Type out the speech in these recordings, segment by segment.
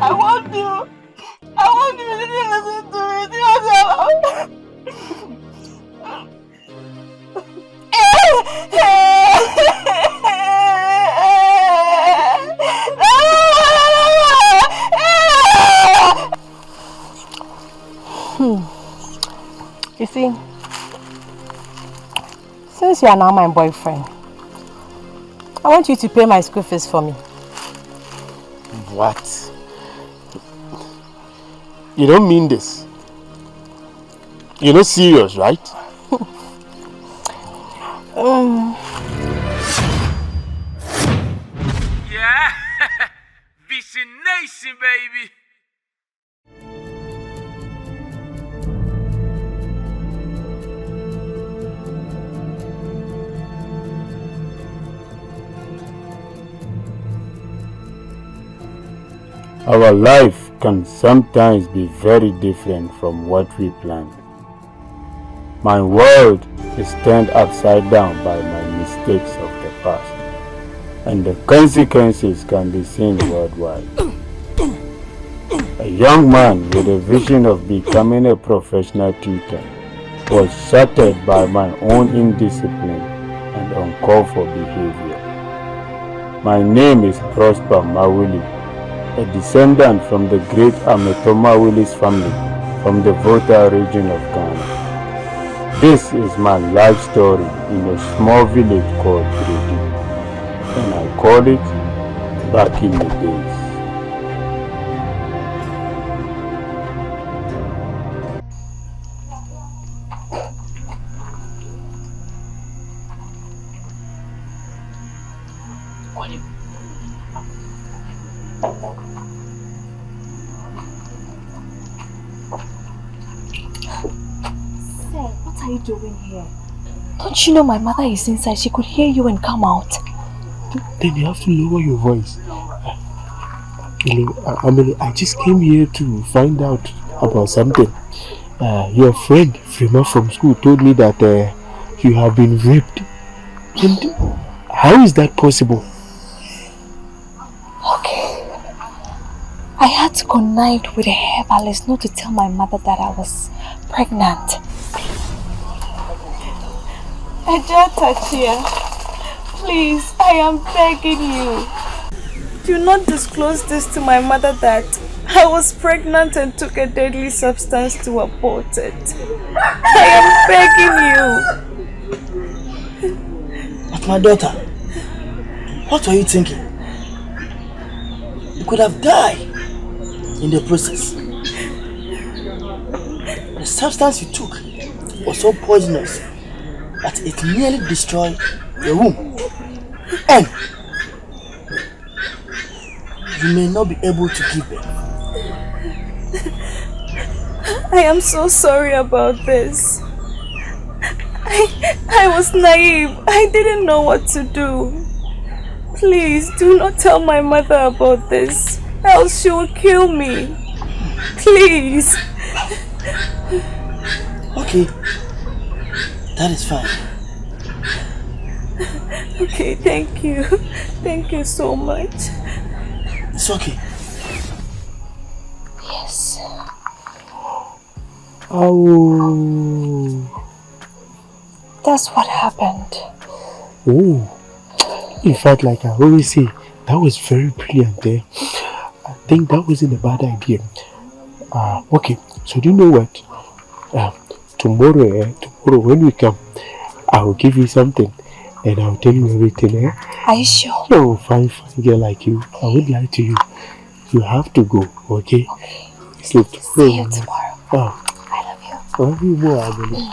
I want you. I want you to listen to me. You see, since you are now my boyfriend, I want you to pay my school fees for me. What? You don't mean this? You're not serious, right? Yeah, Vicination, baby. Our life can sometimes be very different from what we planned. My world is turned upside down by my mistakes of the past, and the consequences can be seen worldwide. A young man with a vision of becoming a professional tutor was shattered by my own indiscipline and uncalled for behavior. My name is Prosper Mawili, a descendant from the great Ametoma Willis family from the Volta region of Ghana. This is my life story in a small village called Bredi, and I call it Back in the Days. What are you doing here? Don't you know my mother is inside? She could hear you and come out. Then you have to lower your voice. Amelie, I just came here to find out about something. Your friend, Frima from school, told me that you have been raped. And how is that possible? Okay. I had to connive with a herbalist not to tell my mother that I was pregnant. Ejata, please, I am begging you. Do not disclose this to my mother that I was pregnant and took a deadly substance to abort it. I am begging you. But my daughter, what were you thinking? You could have died in the process. The substance you took was so poisonous that it nearly destroyed your womb. And you may not be able to give birth. I am so sorry about this. I was naive. I didn't know what to do. Please do not tell my mother about this, else she will kill me. Please. Okay, that is fine. Okay, thank you. Thank you so much. It's okay. Yes. Oh. That's what happened. Oh. In fact, like I always say, that was very brilliant there. I think that wasn't a bad idea. Okay, so do you know what? Tomorrow when we come, I will give you something and I'll tell you everything. Are you sure? Oh, fine girl like you. I won't lie to you. You have to go, okay? Okay. See you tomorrow. Oh. I love you. I love you more, Amelie.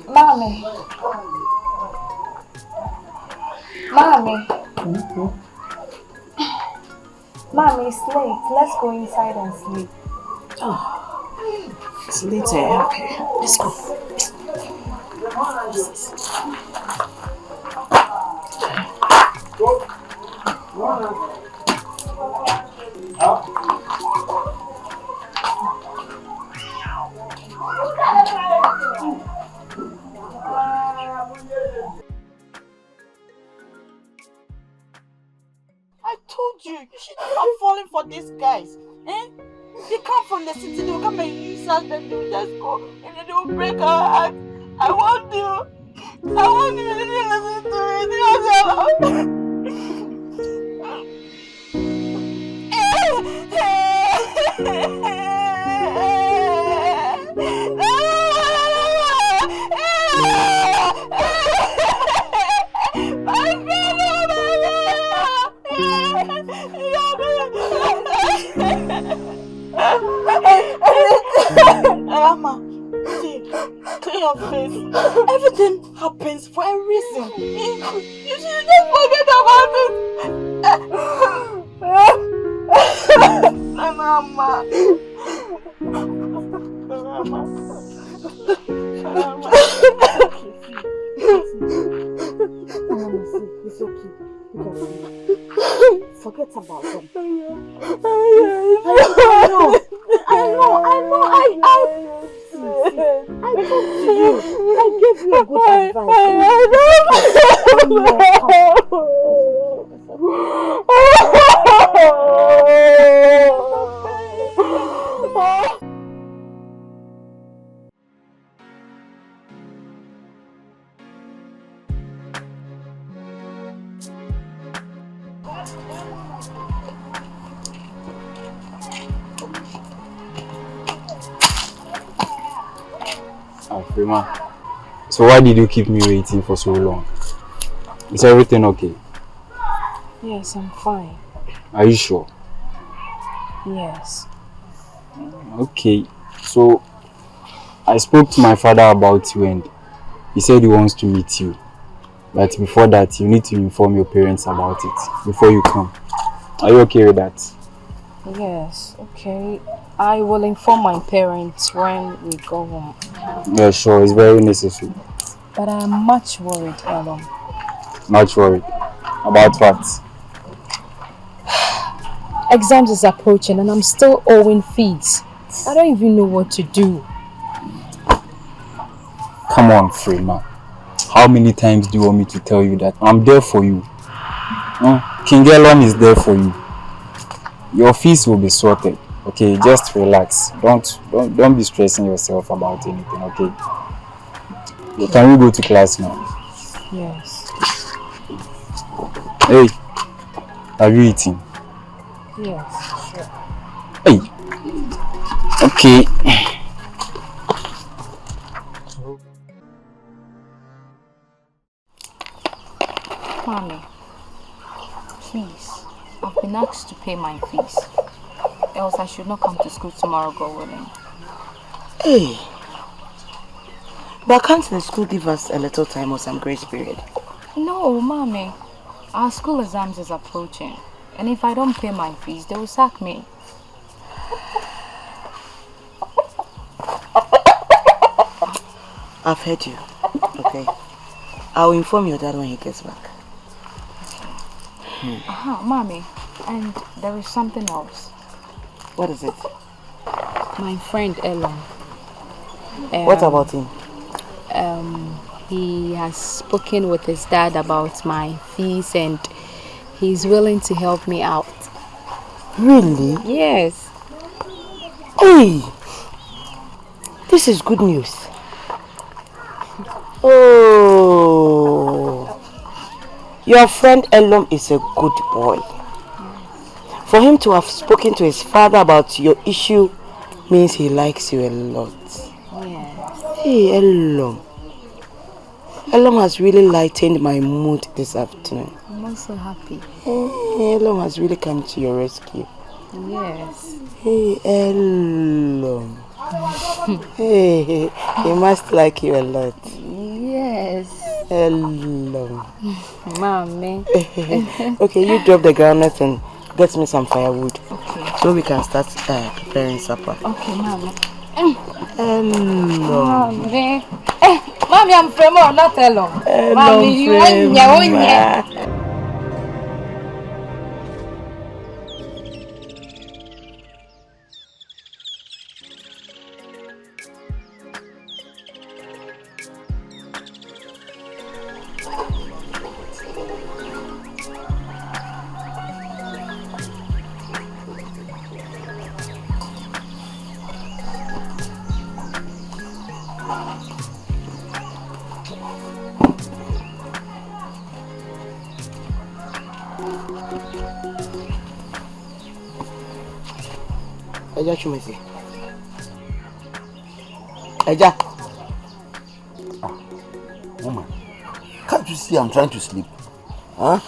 Mommy. Mommy. Mommy, it's late. Let's go inside and sleep. Oh, it's later. Okay, let's go. I told you, you should not have fallen for these guys. Eh? They come from the city, they will come and use us, then they will just go and then they will break our heart. I want you. I want you to listen to me. Mama, see, clear your face. Everything happens for a reason. You should just forget about it. Mama. It's okay. Forget about them. I know. I talked to you. I gave you a good advice. Prima, so why did you keep me waiting for so long? Is everything okay? Yes, I'm fine. Are you sure? Yes. Okay, so I spoke to my father about you and he said he wants to meet you. But before that, you need to inform your parents about it before you come. Are you okay with that? Yes, okay. I will inform my parents when we go home. Yeah, sure. It's very necessary. But I'm much worried, Ellen. Much worried? About what? Exams is approaching and I'm still owing fees. I don't even know what to do. Come on, Freema. How many times do you want me to tell you that? I'm there for you. King Elon is there for you. Your fees will be sorted. Okay, just relax. Don't be stressing yourself about anything, okay? Can we go to class now? Yes. Hey, have you eaten? Yes, sure. Hey. Okay. Mommy, please, I've been asked to pay my fees. Else I should not come to school tomorrow, God willing. Hey, but can't the school give us a little time or some grace period? No, Mommy. Our school exams is approaching. And if I don't pay my fees, they will sack me. I've heard you. Okay. I'll inform your dad when he gets back. Mommy. And there is something else. What is it? My friend Elon. What about him? He has spoken with his dad about my fees and he's willing to help me out. Really? Yes. Hey! This is good news. Oh! Your friend Elom is a good boy. For him to have spoken to his father about your issue means he likes you a lot. Yes. Hey, Elom. Elom has really lightened my mood this afternoon. I'm also happy. Elom has really come to your rescue. Yes. Hey, hello. Hey, he must like you a lot. Yes. Hello. Mommy. Okay, you drop the groundnut and get me some firewood. Okay. So we can start preparing supper. Okay, Mommy. Hello. Mommy. Mommy, I'm from not alone. Hello, Mommy, you Frema. Eja Chumesi. Eja. Woman, can't you see I'm trying to sleep? Huh?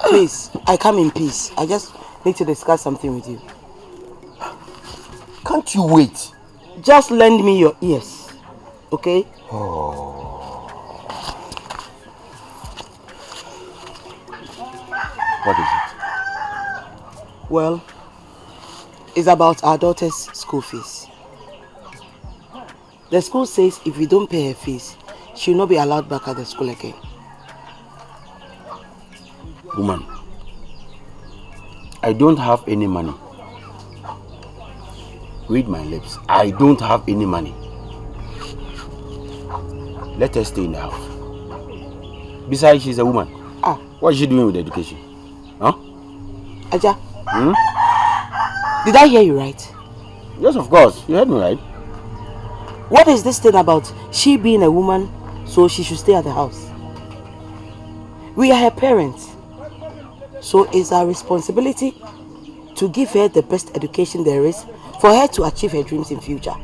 Please, I come in peace. I just need to discuss something with you. Can't you wait? Just lend me your ears, okay? What is it? Well, it's about our daughter's school fees. The school says if we don't pay her fees, she will not be allowed back at the school again. Woman, I don't have any money. Read my lips. I don't have any money. Let her stay in the house. Besides, she's a woman. What is she doing with education? Huh? Aja, did I hear you right? Yes, of course. You heard me right. What is this thing about she being a woman, so she should stay at the house? We are her parents. So it's our responsibility to give her the best education there is for her to achieve her dreams in future.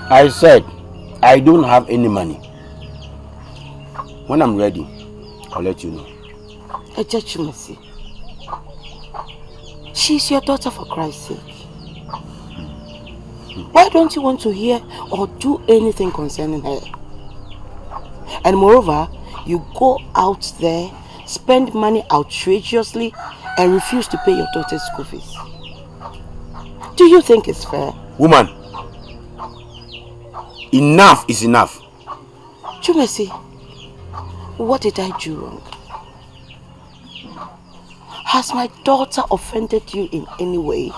I said, I don't have any money. When I'm ready, I'll let you know. Eja Chumesi, she's your daughter, for Christ's sake. Why don't you want to hear or do anything concerning her? And moreover, you go out there, spend money outrageously, and refuse to pay your daughter's school fees. Do you think it's fair? Woman, enough is enough. Chumesi, what did I do wrong? Has my daughter offended you in any way?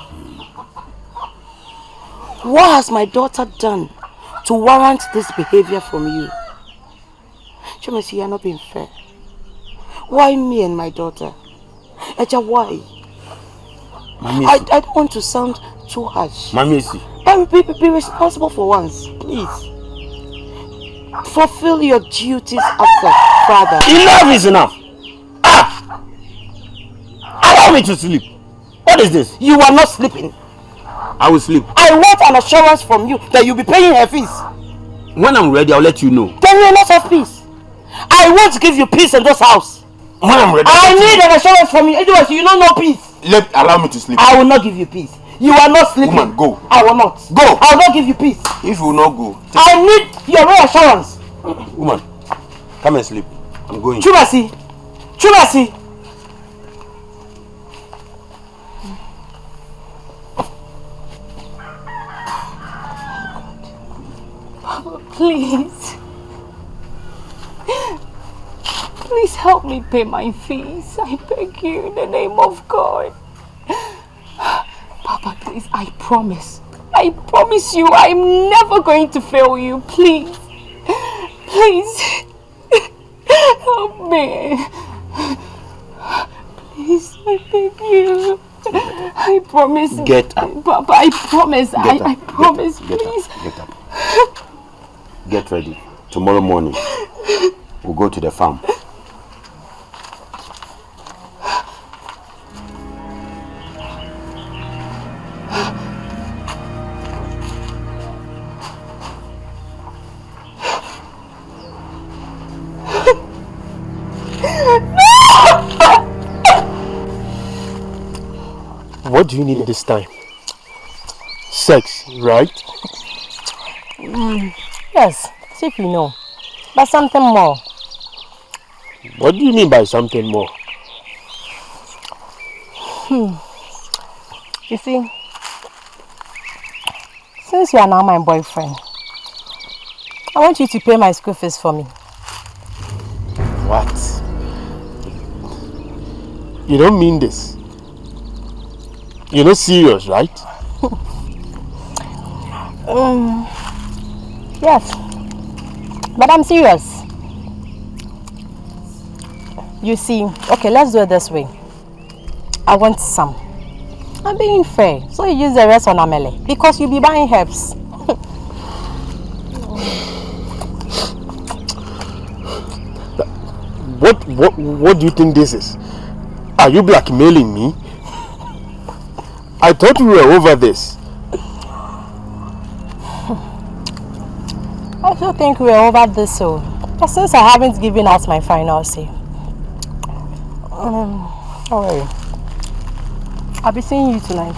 What has my daughter done to warrant this behavior from you? Chumesi, you are not being fair. Why me and my daughter? Eja, why? I don't want to sound too harsh. Mamisi. But be responsible for once, please. Fulfill your duties as a father. Enough is enough. Allow me to sleep. What is this? You are not sleeping. I will sleep. I want an assurance from you that you'll be paying her fees. When I'm ready, I'll let you know. Then you'll not have peace. I want to give you peace in this house. When I'm ready, I need an assurance from you. Otherwise, you don't know peace. Allow me to sleep. I will not give you peace. You are not sleeping. Woman, go. I will not. Go. I will not give you peace. If you will not go, I need your reassurance. Woman, come and sleep. I'm going. Chumasi. Chumasi. Please. Please help me pay my fees. I beg you in the name of God. Papa, please, I promise. I promise you I'm never going to fail you. Please. Please. Help me. Please, I beg you. I promise. Get up. Papa, I promise. I promise, please. Get up. Get ready. Tomorrow morning, we'll go to the farm. No! what do you need this time? Sex, right? Yes, see if you know. But something more. What do you mean by something more? You see, since you are now my boyfriend, I want you to pay my school fees for me. What? You don't mean this. You're not serious, right? Yes, but I'm serious. You see, okay, let's do it this way. I want some. I'm being fair, so you use the rest on Amele because you'll be buying herbs. What do you think this is? Are you blackmailing me? I thought we were over this. I still think we're over this, so. But since I haven't given out my final say, don't worry. I'll be seeing you tonight.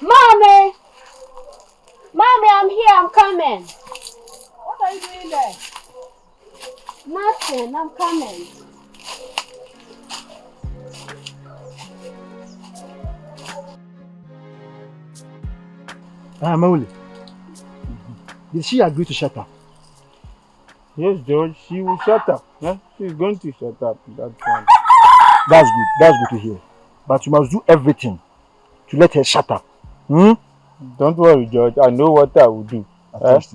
Mommy! Mommy, I'm here, I'm coming. What are you doing there? Nothing, I'm coming. Mauli, did she agree to shut up? Yes, George, she will shut up. Yeah? She's going to shut up. That's fine. That's good. That's good to hear. But you must do everything to let her shut up. Don't worry, George. I know what I will do.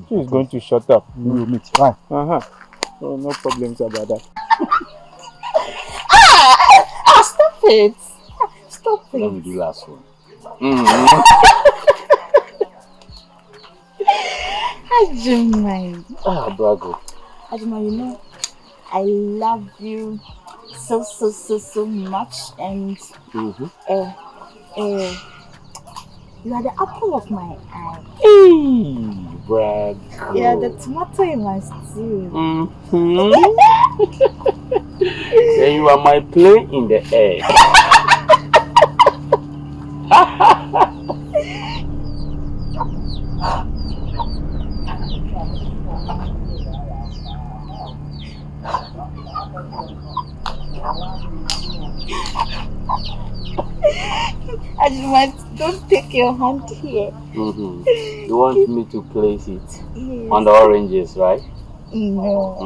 She's going to shut up. We will meet. Right. So no problems about that. Stop it. Stop it. Let me do last one. Ajumai. Bravo. Ajumai, you know, I love you so much, and you are the apple of my eye. Bravo. You are the tomato in my stew. Then you are my plane in the air. Ajumai, don't take your hand here. You want me to place it on the oranges, right? No.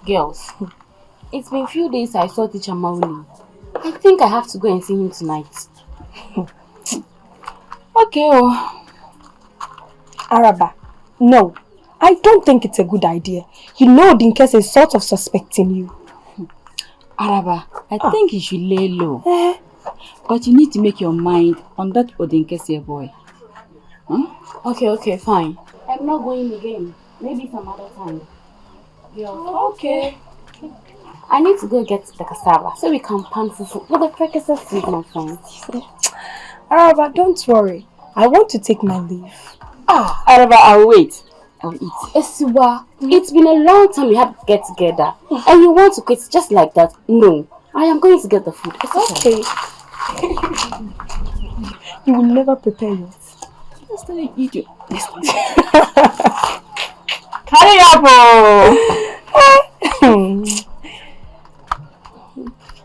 Girls, it's been a few days I saw Teacher Mauli. I think I have to go and see him tonight. Okay, Araba, no, I don't think it's a good idea. You know Dinkes is sort of suspecting you. Araba, I think you should lay low. But you need to make your mind on that Odinkese boy. Okay, fine. I'm not going again. Maybe some other time. Okay. I need to go get the cassava so we can pan fufu with the fracasses seed, my friends. Araba, don't worry. I want to take my leave. Araba, I'll wait. I'll eat. Esiwa, it's been a long time we had to get together. And you want to quit just like that? No. I am going to get the food. It's okay. He will never prepare you. Just an idiot. Hurry up,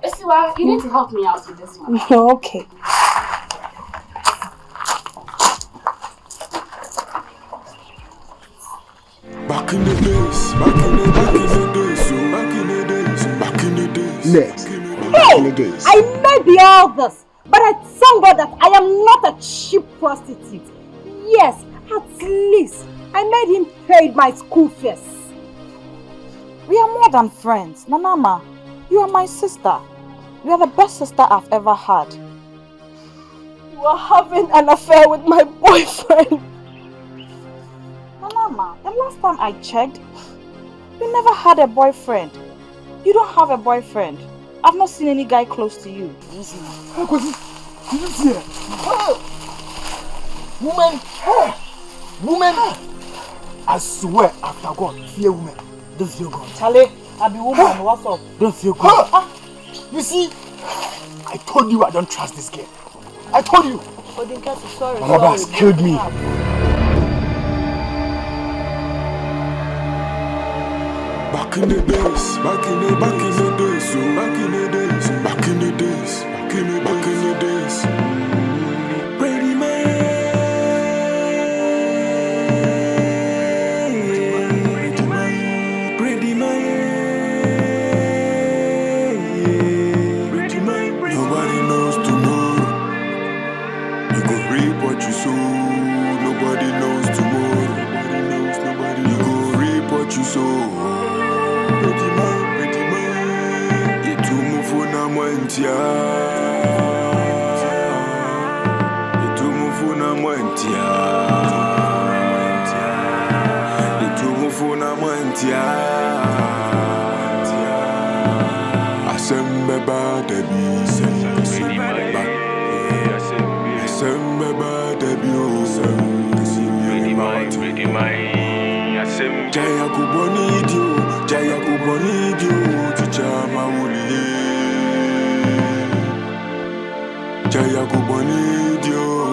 Esiwa, you need to help me out with this one. Okay. Back in the days, back in the days, back in the days, back in the days. Next, Hey, I may be all this, but I thank God that I am not a cheap prostitute. Yes, at least I made him pay my school fees. We are more than friends. Nanama, you are my sister. You are the best sister I've ever had. You are having an affair with my boyfriend. Nanama, the last time I checked, you never had a boyfriend. You don't have a boyfriend. I've not seen any guy close to you. Woman! Woman! I swear after God, fear woman. Don't fear God. Charlie, I be woman, what's up? Don't fear God. You see, I told you I don't trust this girl. I told you. Sorry. Araba has killed me. Back in the days, back in the days, so back in the days, back in the days, back in the days. Ready my nobody knows tomorrow. You go reap what you sow. Nobody knows tomorrow. You go reap what you sow. Itumufuna mwentia. Itumufuna mwentia. Itumufuna mwentia. Asembeba debi. Asembeba debi. Ready my. Jaya kuboni dio, ticha mauli. Jaya kuboni dio.